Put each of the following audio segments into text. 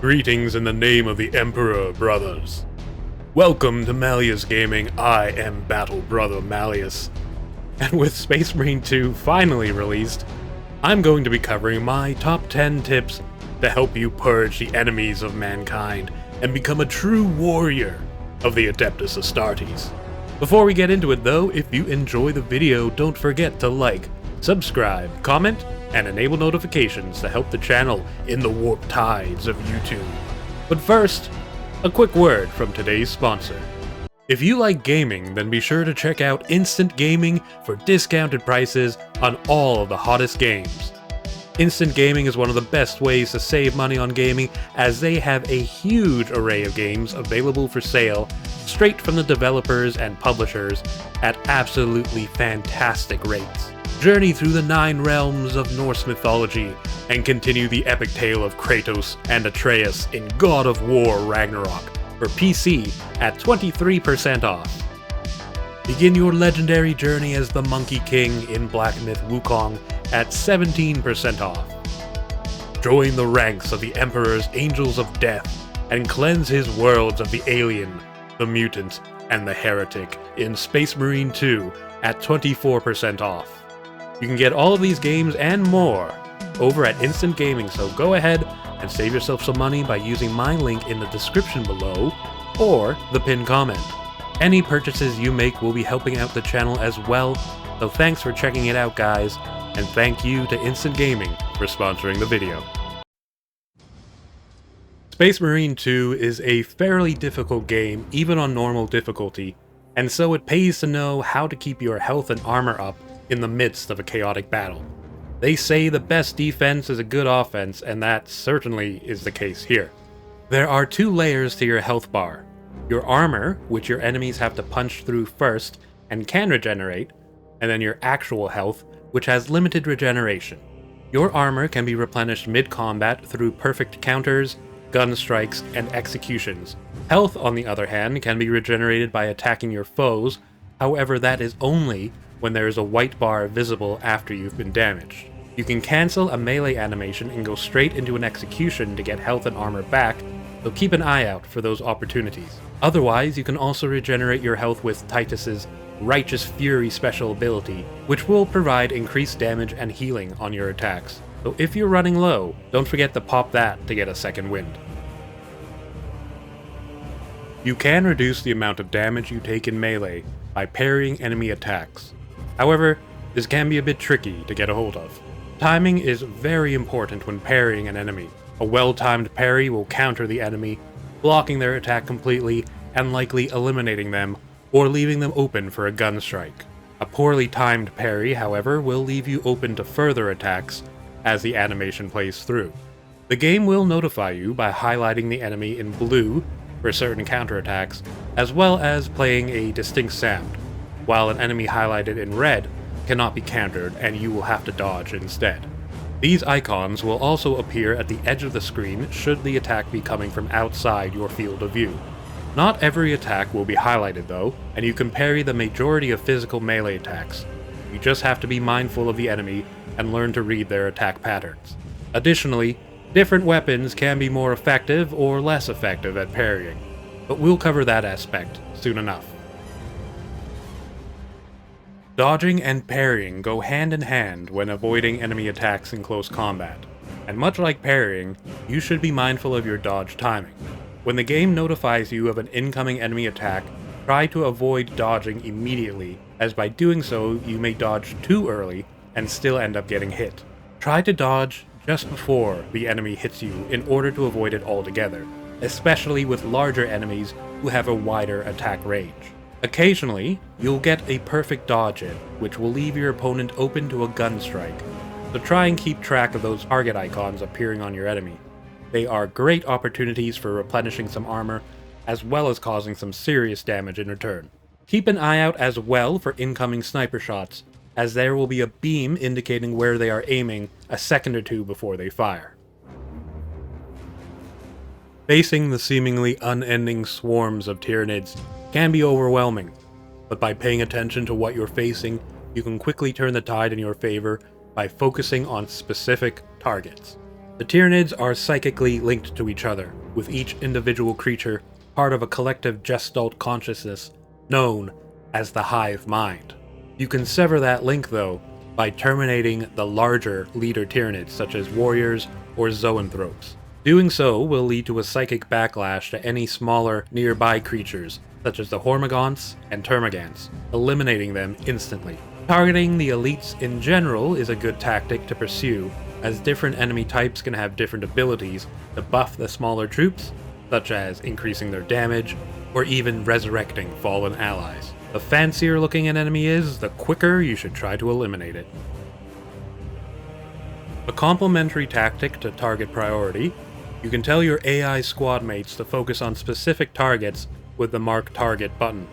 Greetings in the name of the Emperor, brothers. Welcome to Malleus Gaming. I am Battle Brother Malleus. And with Space Marine 2 finally released, I'm going to be covering my top 10 tips to help you purge the enemies of mankind and become a true warrior of the Adeptus Astartes. Before we get into it though, if you enjoy the video, don't forget to like, subscribe, comment, and enable notifications to help the channel in the warp tides of YouTube. But first, a quick word from today's sponsor. If you like gaming, then be sure to check out Instant Gaming for discounted prices on all of the hottest games. Instant Gaming is one of the best ways to save money on gaming, as they have a huge array of games available for sale straight from the developers and publishers at absolutely fantastic rates. Journey through the 9 realms of Norse mythology and continue the epic tale of Kratos and Atreus in God of War Ragnarok for PC at 23% off. Begin your legendary journey as the Monkey King in Black Myth Wukong at 17% off. Join the ranks of the Emperor's Angels of Death and cleanse his worlds of the alien, the mutant, and the heretic in Space Marine 2 at 24% off. You can get all of these games and more over at Instant Gaming, so go ahead and save yourself some money by using my link in the description below or the pinned comment. Any purchases you make will be helping out the channel as well, so thanks for checking it out guys, and thank you to Instant Gaming for sponsoring the video. Space Marine 2 is a fairly difficult game even on normal difficulty, and so it pays to know how to keep your health and armor up in the midst of a chaotic battle. They say the best defense is a good offense, and that certainly is the case here. There are 2 layers to your health bar. Your armor, which your enemies have to punch through first and can regenerate, and then your actual health, which has limited regeneration. Your armor can be replenished mid-combat through perfect counters, gun strikes, and executions. Health, on the other hand, can be regenerated by attacking your foes, however that is only when there is a white bar visible after you've been damaged. You can cancel a melee animation and go straight into an execution to get health and armor back, so keep an eye out for those opportunities. Otherwise, you can also regenerate your health with Titus's Righteous Fury special ability, which will provide increased damage and healing on your attacks. So if you're running low, don't forget to pop that to get a second wind. You can reduce the amount of damage you take in melee by parrying enemy attacks. However, this can be a bit tricky to get a hold of. Timing is very important when parrying an enemy. A well-timed parry will counter the enemy, blocking their attack completely and likely eliminating them or leaving them open for a gun strike. A poorly timed parry, however, will leave you open to further attacks as the animation plays through. The game will notify you by highlighting the enemy in blue for certain counterattacks, as well as playing a distinct sound, while an enemy highlighted in red cannot be countered and you will have to dodge instead. These icons will also appear at the edge of the screen should the attack be coming from outside your field of view. Not every attack will be highlighted though, and you can parry the majority of physical melee attacks. You just have to be mindful of the enemy and learn to read their attack patterns. Additionally, different weapons can be more effective or less effective at parrying, but we'll cover that aspect soon enough. Dodging and parrying go hand in hand when avoiding enemy attacks in close combat, and much like parrying, you should be mindful of your dodge timing. When the game notifies you of an incoming enemy attack, try to avoid dodging immediately, as by doing so you may dodge too early and still end up getting hit. Try to dodge just before the enemy hits you in order to avoid it altogether, especially with larger enemies who have a wider attack range. Occasionally, you'll get a perfect dodge in, which will leave your opponent open to a gun strike, so try and keep track of those target icons appearing on your enemy. They are great opportunities for replenishing some armor, as well as causing some serious damage in return. Keep an eye out as well for incoming sniper shots, as there will be a beam indicating where they are aiming a second or two before they fire. Facing the seemingly unending swarms of Tyranids can be overwhelming, but by paying attention to what you're facing, you can quickly turn the tide in your favor by focusing on specific targets. The Tyranids are psychically linked to each other, with each individual creature part of a collective gestalt consciousness known as the Hive Mind. You can sever that link, though, by terminating the larger leader Tyranids, such as warriors or zoanthropes. Doing so will lead to a psychic backlash to any smaller nearby creatures, such as the Hormagaunts and Termagants, eliminating them instantly. Targeting the elites in general is a good tactic to pursue, as different enemy types can have different abilities to buff the smaller troops, such as increasing their damage, or even resurrecting fallen allies. The fancier looking an enemy is, the quicker you should try to eliminate it. A complementary tactic to target priority, you can tell your AI squad mates to focus on specific targets with the Mark Target button.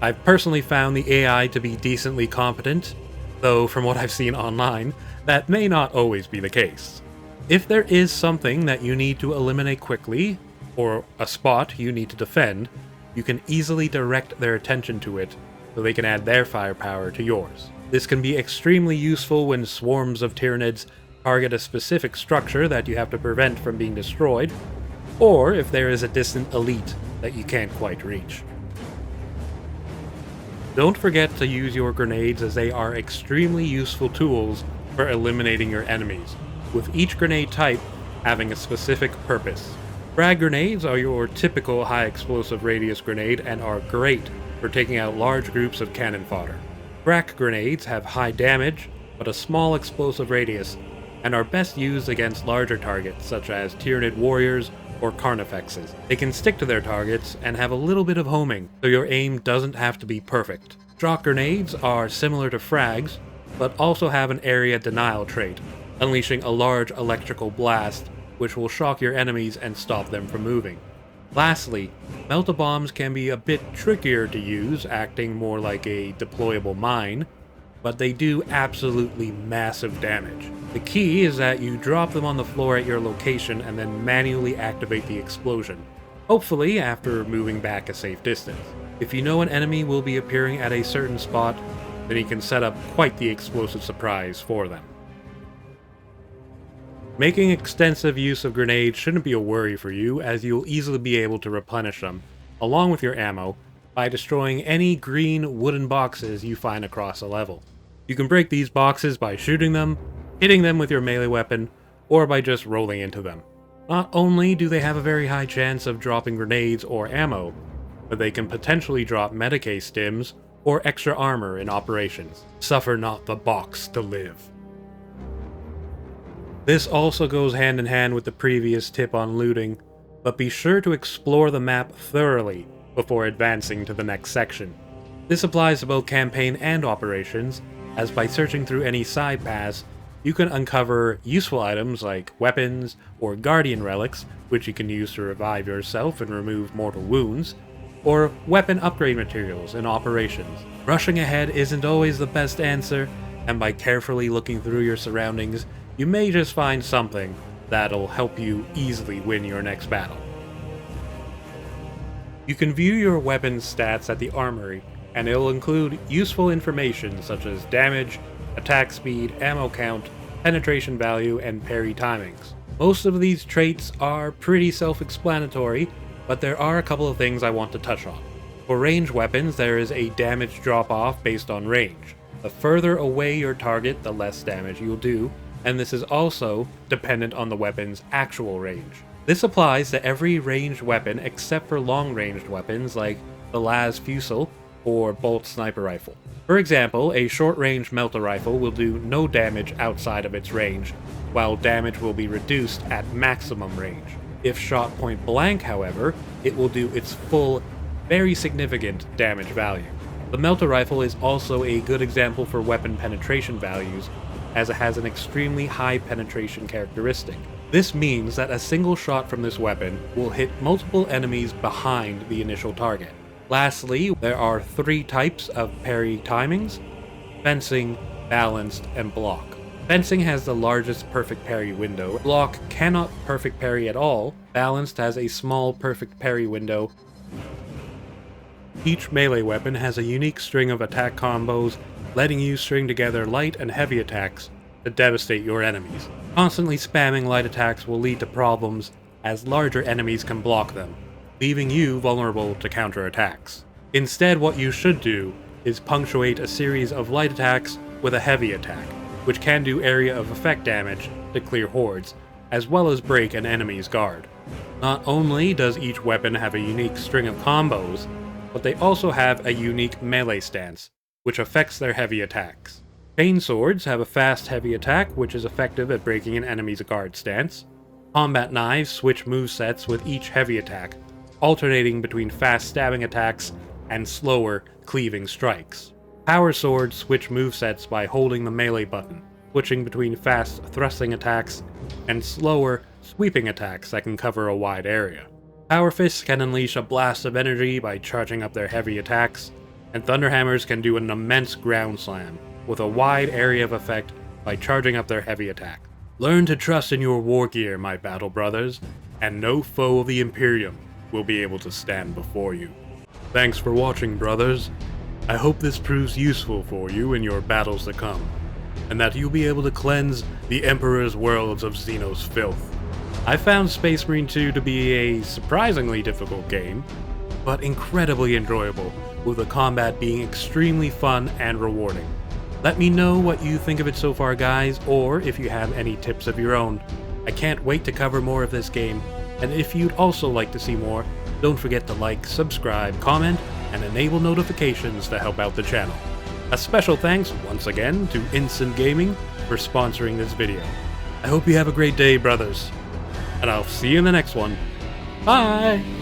I've personally found the AI to be decently competent, though from what I've seen online, that may not always be the case. If there is something that you need to eliminate quickly, or a spot you need to defend, you can easily direct their attention to it so they can add their firepower to yours. This can be extremely useful when swarms of Tyranids target a specific structure that you have to prevent from being destroyed, or if there is a distant elite that you can't quite reach. Don't forget to use your grenades, as they are extremely useful tools for eliminating your enemies, with each grenade type having a specific purpose. Frag grenades are your typical high explosive radius grenade and are great for taking out large groups of cannon fodder. Crack grenades have high damage, but a small explosive radius, and are best used against larger targets such as Tyranid warriors or Carnifexes. They can stick to their targets and have a little bit of homing, so your aim doesn't have to be perfect. Shock grenades are similar to frags, but also have an area denial trait, unleashing a large electrical blast which will shock your enemies and stop them from moving. Lastly, melt-a-bombs can be a bit trickier to use, acting more like a deployable mine, but they do absolutely massive damage. The key is that you drop them on the floor at your location and then manually activate the explosion, hopefully after moving back a safe distance. If you know an enemy will be appearing at a certain spot, then you can set up quite the explosive surprise for them. Making extensive use of grenades shouldn't be a worry for you, as you'll easily be able to replenish them, along with your ammo, by destroying any green wooden boxes you find across a level. You can break these boxes by shooting them, hitting them with your melee weapon, or by just rolling into them. Not only do they have a very high chance of dropping grenades or ammo, but they can potentially drop Medicae stims or extra armor in operations. Suffer not the box to live. This also goes hand in hand with the previous tip on looting, but be sure to explore the map thoroughly before advancing to the next section. This applies to both campaign and operations, as by searching through any side paths, you can uncover useful items like weapons or guardian relics, which you can use to revive yourself and remove mortal wounds, or weapon upgrade materials in operations. Rushing ahead isn't always the best answer, and by carefully looking through your surroundings, you may just find something that'll help you easily win your next battle. You can view your weapon's stats at the armory, and it'll include useful information such as damage, attack speed, ammo count, penetration value, and parry timings. Most of these traits are pretty self-explanatory, but there are a couple of things I want to touch on. For ranged weapons, there is a damage drop-off based on range. The further away your target, the less damage you'll do, and this is also dependent on the weapon's actual range. This applies to every ranged weapon except for long-ranged weapons like the Las Fusil or Bolt Sniper Rifle. For example, a short-range Melta Rifle will do no damage outside of its range, while damage will be reduced at maximum range. If shot point blank, however, it will do its full, very significant damage value. The Melta Rifle is also a good example for weapon penetration values, as it has an extremely high penetration characteristic. This means that a single shot from this weapon will hit multiple enemies behind the initial target. Lastly, there are 3 types of parry timings: fencing, balanced, and block. Fencing has the largest perfect parry window. Block cannot perfect parry at all. Balanced has a small perfect parry window. Each melee weapon has a unique string of attack combos, letting you string together light and heavy attacks to devastate your enemies. Constantly spamming light attacks will lead to problems, as larger enemies can block them, leaving you vulnerable to counterattacks. Instead, what you should do is punctuate a series of light attacks with a heavy attack, which can do area of effect damage to clear hordes, as well as break an enemy's guard. Not only does each weapon have a unique string of combos, but they also have a unique melee stance, which affects their heavy attacks. Chain swords have a fast heavy attack, which is effective at breaking an enemy's guard stance. Combat knives switch movesets with each heavy attack, alternating between fast stabbing attacks and slower, cleaving strikes. Power swords switch movesets by holding the melee button, switching between fast thrusting attacks and slower, sweeping attacks that can cover a wide area. Power fists can unleash a blast of energy by charging up their heavy attacks, and thunderhammers can do an immense ground slam with a wide area of effect by charging up their heavy attack. Learn to trust in your war gear, my battle brothers, and no foe of the Imperium will be able to stand before you. Thanks for watching, brothers. I hope this proves useful for you in your battles to come, and that you'll be able to cleanse the Emperor's worlds of Xenos filth. I found Space Marine 2 to be a surprisingly difficult game, but incredibly enjoyable, with the combat being extremely fun and rewarding. Let me know what you think of it so far, guys, or if you have any tips of your own. I can't wait to cover more of this game, and if you'd also like to see more, don't forget to like, subscribe, comment, and enable notifications to help out the channel. A special thanks, once again, to Instant Gaming for sponsoring this video. I hope you have a great day, brothers, and I'll see you in the next one. Bye!